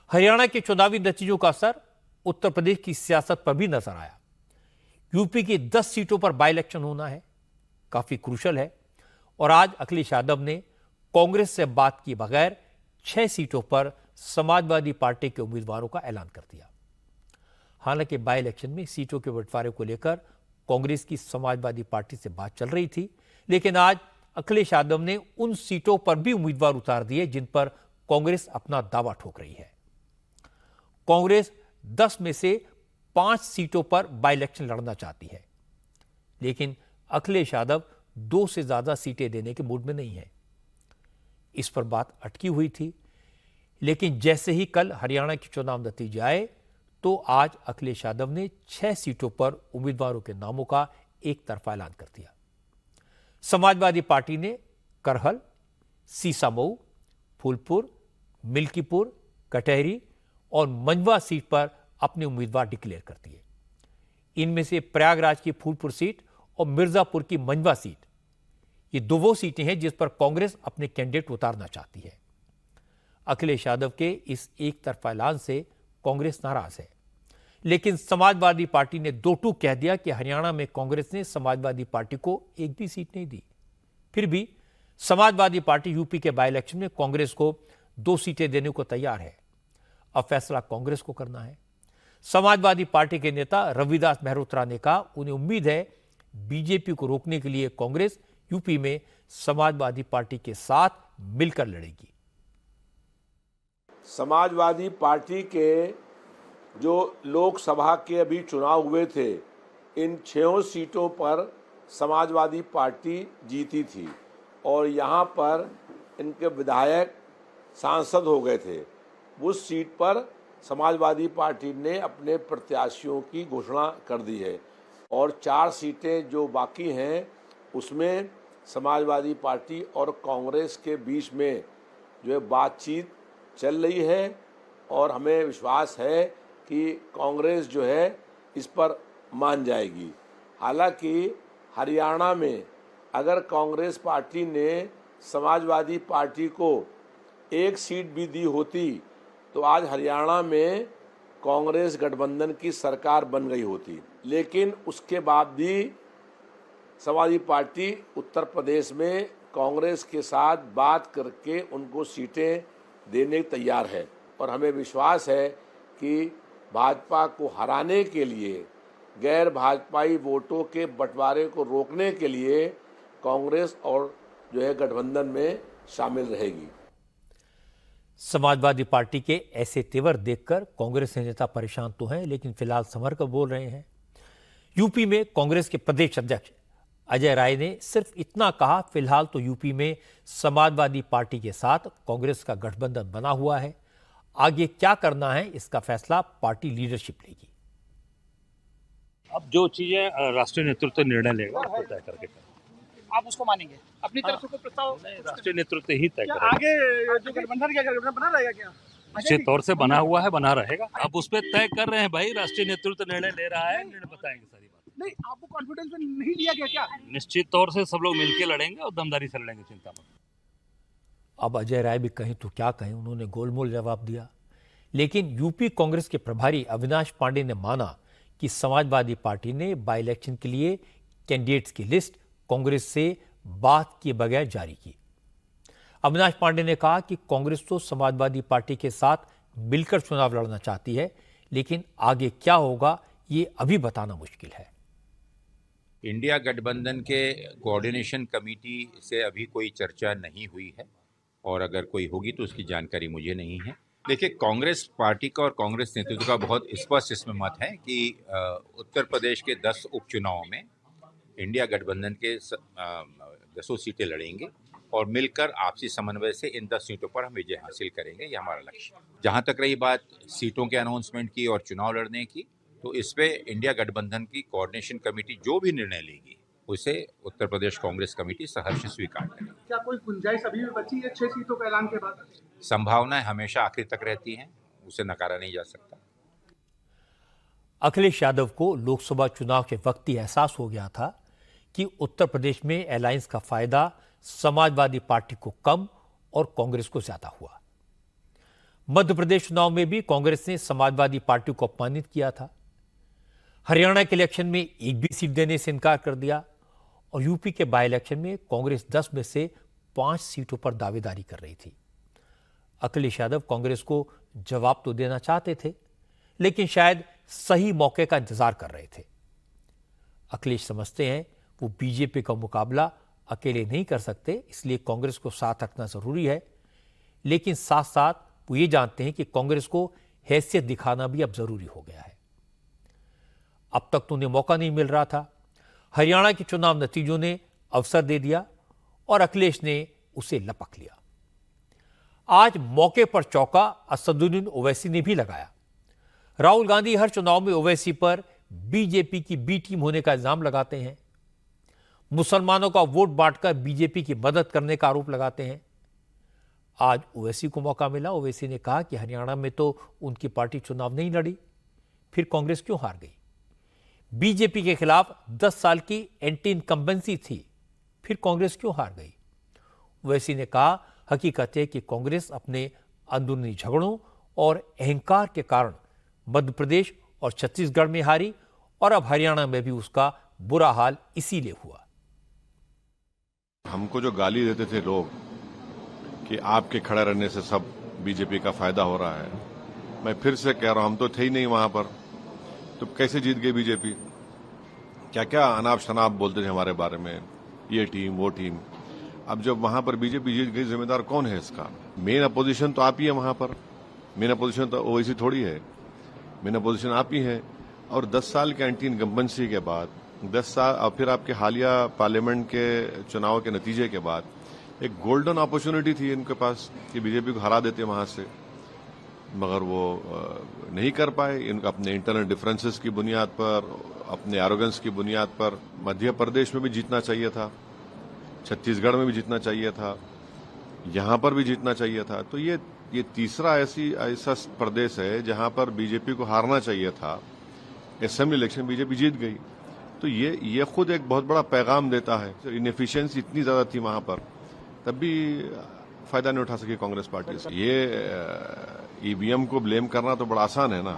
हरियाणा के चुनावी नतीजों का असर उत्तर प्रदेश की सियासत पर भी नजर आया। यूपी की 10 सीटों पर बाई इलेक्शन होना है, काफी क्रूशल है। और आज अखिलेश यादव ने कांग्रेस से बात किए बगैर 6 सीटों पर समाजवादी पार्टी के उम्मीदवारों का ऐलान कर दिया। हालांकि बाई इलेक्शन में सीटों के बंटवारे को लेकर कांग्रेस की समाजवादी पार्टी से बात चल रही थी, लेकिन आज अखिलेश यादव ने उन सीटों पर भी उम्मीदवार उतार दिए जिन पर कांग्रेस अपना दावा ठोक रही है। कांग्रेस 10 में से 5 सीटों पर बाई इलेक्शन लड़ना चाहती है, लेकिन अखिलेश यादव 2 से ज्यादा सीटें देने के मूड में नहीं है। इस पर बात अटकी हुई थी, लेकिन जैसे ही कल हरियाणा के चुनाव नतीजे आए तो आज अखिलेश यादव ने 6 सीटों पर उम्मीदवारों के नामों का एक तरफा ऐलान कर दिया। समाजवादी पार्टी ने करहल, सीसामऊ, फूलपुर, मिल्कीपुर, कटहरी और मंझवा सीट पर अपने उम्मीदवार डिक्लेयर कर दिए। इनमें से प्रयागराज की फूलपुर सीट और मिर्जापुर की मंझवा सीट, ये दो वो सीटें हैं जिस पर कांग्रेस अपने कैंडिडेट उतारना चाहती है। अखिलेश यादव के इस एक तरफा ऐलान से कांग्रेस नाराज है, लेकिन समाजवादी पार्टी ने 2 टूक कह दिया कि हरियाणा में कांग्रेस ने समाजवादी पार्टी को एक भी सीट नहीं दी। फिर भी समाजवादी पार्टी यूपी के बाई इलेक्शन में कांग्रेस को 2 सीटें देने को तैयार है। अब फैसला कांग्रेस को करना है। समाजवादी पार्टी के नेता रविदास मेहरोत्रा ने कहा, उन्हें उम्मीद है बीजेपी को रोकने के लिए कांग्रेस यूपी में समाजवादी पार्टी के साथ मिलकर लड़ेगी। समाजवादी पार्टी के जो लोकसभा के अभी चुनाव हुए थे, इन 6 सीटों पर समाजवादी पार्टी जीती थी और यहाँ पर इनके विधायक सांसद हो गए थे। उस सीट पर समाजवादी पार्टी ने अपने प्रत्याशियों की घोषणा कर दी है और 4 सीटें जो बाकी हैं उसमें समाजवादी पार्टी और कांग्रेस के बीच में जो है बातचीत चल रही है और हमें विश्वास है कि कांग्रेस जो है इस पर मान जाएगी। हालांकि हरियाणा में अगर कांग्रेस पार्टी ने समाजवादी पार्टी को 1 सीट भी दी होती तो आज हरियाणा में कांग्रेस गठबंधन की सरकार बन गई होती, लेकिन उसके बाद भी समाजवादी पार्टी उत्तर प्रदेश में कांग्रेस के साथ बात करके उनको सीटें देने तैयार है और हमें विश्वास है कि भाजपा को हराने के लिए, गैर भाजपाई वोटों के बंटवारे को रोकने के लिए कांग्रेस और जो है गठबंधन में शामिल रहेगी। समाजवादी पार्टी के ऐसे तेवर देखकर कांग्रेस के नेता परेशान तो हैं, लेकिन फिलहाल संभल कर बोल रहे हैं। यूपी में कांग्रेस के प्रदेश अध्यक्ष अजय राय ने सिर्फ इतना कहा, फिलहाल तो यूपी में समाजवादी पार्टी के साथ कांग्रेस का गठबंधन बना हुआ है, आगे क्या करना है इसका फैसला पार्टी लीडरशिप लेगी। अब जो चीजें राष्ट्रीय नेतृत्व निर्णय लेगा उसको तय करके करेंगे। आप उसको मानेंगे? अपनी तरफ से कोई प्रस्ताव राष्ट्रीय नेतृत्व ही तय करेगा। आगे जो गठबंधन क्या गठबंधन बना रहेगा क्या? निश्चित तौर से बना हुआ है, बना रहेगा। अब उस पर तय कर रहे हैं भाई, राष्ट्रीय नेतृत्व निर्णय ले रहा है, निर्णय बताएंगे सारी बात। नहीं, आपको कॉन्फिडेंस में नहीं दिया गया क्या? निश्चित तौर से सब लोग मिलकर लड़ेंगे और दमदारी से लड़ेंगे, चिंता मत। अब अजय राय भी कहें तो क्या कहें, उन्होंने गोलमोल जवाब दिया। लेकिन यूपी कांग्रेस के प्रभारी अविनाश पांडे ने माना कि समाजवादी पार्टी ने बाई इलेक्शन के लिए कैंडिडेट्स की लिस्ट कांग्रेस से बात किए बगैर जारी की। अविनाश पांडे ने कहा कि कांग्रेस तो समाजवादी पार्टी के साथ मिलकर चुनाव लड़ना चाहती है, लेकिन आगे क्या होगा ये अभी बताना मुश्किल है। इंडिया गठबंधन के कोऑर्डिनेशन कमेटी से अभी कोई चर्चा नहीं हुई है और अगर कोई होगी तो उसकी जानकारी मुझे नहीं है। देखिए, कांग्रेस पार्टी का और कांग्रेस नेतृत्व का बहुत स्पष्ट इसमें मत है कि उत्तर प्रदेश के 10 उपचुनावों में इंडिया गठबंधन के 10 सीटें लड़ेंगे और मिलकर आपसी समन्वय से इन 10 सीटों पर हम विजय हासिल करेंगे, ये हमारा लक्ष्य है। जहाँ तक रही बात सीटों के अनाउंसमेंट की और चुनाव लड़ने की, तो इस पे इंडिया गठबंधन की कोऑर्डिनेशन कमेटी जो भी निर्णय लेगी उसे उत्तर प्रदेश कांग्रेस कमेटी सहर्ष स्वीकार करेगी। क्या कोई गुंजाइश अभी भी बची है 6 सीटों के ऐलान के बाद? संभावनाएं हमेशा आखिर तक रहती हैं, उसे नकारा नहीं जा सकता। अखिलेश यादव को लोकसभा चुनाव के वक्त ही एहसास हो गया था कि उत्तर प्रदेश में अलायंस का फायदा समाजवादी पार्टी को कम और कांग्रेस को ज्यादा हुआ। मध्य प्रदेश चुनाव में भी कांग्रेस ने समाजवादी पार्टी को अपमानित किया था। हरियाणा के इलेक्शन में एक भी सीट देने से इनकार कर दिया और यूपी के बाई इलेक्शन में कांग्रेस 10 में से 5 सीटों पर दावेदारी कर रही थी। अखिलेश यादव कांग्रेस को जवाब तो देना चाहते थे, लेकिन शायद सही मौके का इंतजार कर रहे थे। अखिलेश समझते हैं वो बीजेपी का मुकाबला अकेले नहीं कर सकते, इसलिए कांग्रेस को साथ रखना जरूरी है, लेकिन साथ साथ वो ये जानते हैं कि कांग्रेस को हैसियत दिखाना भी अब जरूरी हो गया है। अब तक तो उन्हें मौका नहीं मिल रहा था। हरियाणा के चुनाव नतीजों ने अवसर दे दिया और अखिलेश ने उसे लपक लिया। आज मौके पर चौका असदुद्दीन ओवैसी ने भी लगाया। राहुल गांधी हर चुनाव में ओवैसी पर बीजेपी की बी टीम होने का इल्जाम लगाते हैं, मुसलमानों का वोट बांटकर बीजेपी की मदद करने का आरोप लगाते हैं। आज ओवैसी को मौका मिला। ओवैसी ने कहा कि हरियाणा में तो उनकी पार्टी चुनाव नहीं लड़ी, फिर कांग्रेस क्यों हार गई? बीजेपी के खिलाफ 10 साल की एंटी इनकम्बेंसी थी, फिर कांग्रेस क्यों हार गई? ओवैसी ने कहा, हकीकत है कि कांग्रेस अपने अंदरूनी झगड़ों और अहंकार के कारण मध्य प्रदेश और छत्तीसगढ़ में हारी और अब हरियाणा में भी उसका बुरा हाल इसीलिए हुआ। हमको जो गाली देते थे लोग कि आपके खड़े रहने से सब बीजेपी का फायदा हो रहा है, मैं फिर से कह रहा हूं, हम तो थे ही नहीं वहां पर, तो कैसे जीत गई बीजेपी? क्या क्या अनाप शनाप बोलते थे हमारे बारे में, ये टीम वो टीम। अब जब वहां पर बीजेपी जीत गई, जिम्मेदार कौन है इसका? मेन अपोजिशन तो आप ही है वहां पर, मेन अपोजिशन तो ओवैसी थोड़ी है, मेन अपोजिशन आप ही है। और 10 साल के एंटी इनकम्बेंसी के बाद 10 साल और फिर आपके हालिया पार्लियामेंट के चुनाव के नतीजे के बाद एक गोल्डन अपॉर्चुनिटी थी इनके पास कि बीजेपी को हरा देते वहां से, मगर वो नहीं कर पाए। इनका अपने इंटरनल डिफरेंसेस की बुनियाद पर, अपने एरोगेंस की बुनियाद पर मध्य प्रदेश में भी जीतना चाहिए था, छत्तीसगढ़ में भी जीतना चाहिए था, यहां पर भी जीतना चाहिए था। तो ये तीसरा ऐसा प्रदेश है जहां पर बीजेपी को हारना चाहिए था। असेंबली इलेक्शन बीजेपी जीत गई, तो ये खुद एक बहुत बड़ा पैगाम देता है। इनएफिशिएंसी इतनी ज्यादा थी वहां पर, तब भी फायदा नहीं उठा सकी कांग्रेस पार्टी से। ये ईवीएम को ब्लेम करना तो बड़ा आसान है ना,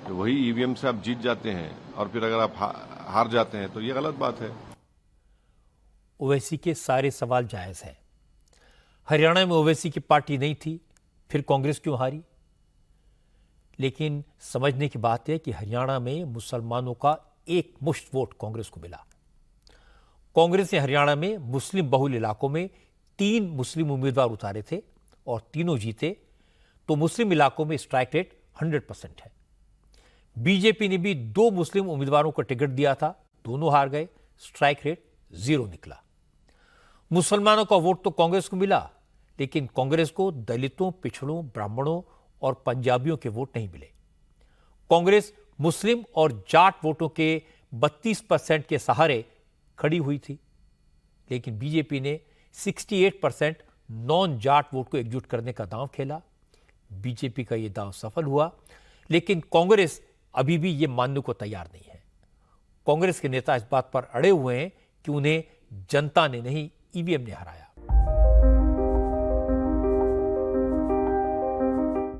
कि वही ईवीएम से आप जीत जाते हैं और फिर अगर आप हार जाते हैं तो ये गलत बात है। ओवैसी के सारे सवाल जायज हैं। हरियाणा में ओवैसी की पार्टी नहीं थी, फिर कांग्रेस क्यों हारी? लेकिन समझने की बात है कि हरियाणा में मुसलमानों का एक मुश्त वोट कांग्रेस को मिला। कांग्रेस ने हरियाणा में मुस्लिम बहुल इलाकों में 3 मुस्लिम उम्मीदवार उतारे थे और तीनों जीते, तो मुस्लिम इलाकों में स्ट्राइक रेट 100% है। बीजेपी ने भी 2 मुस्लिम उम्मीदवारों को टिकट दिया था, दोनों हार गए, स्ट्राइक रेट 0 निकला। मुसलमानों का वोट तो कांग्रेस को मिला, लेकिन कांग्रेस को दलितों, पिछड़ों, ब्राह्मणों और पंजाबियों के वोट नहीं मिले। कांग्रेस मुस्लिम और जाट वोटों के 32% के सहारे खड़ी हुई थी, लेकिन बीजेपी ने 68% नॉन जाट वोट को एकजुट करने का दांव खेला। बीजेपी का यह दांव सफल हुआ, लेकिन कांग्रेस अभी भी यह मानने को तैयार नहीं है। कांग्रेस के नेता इस बात पर अड़े हुए हैं कि उन्हें जनता ने नहीं, ईवीएम ने हराया।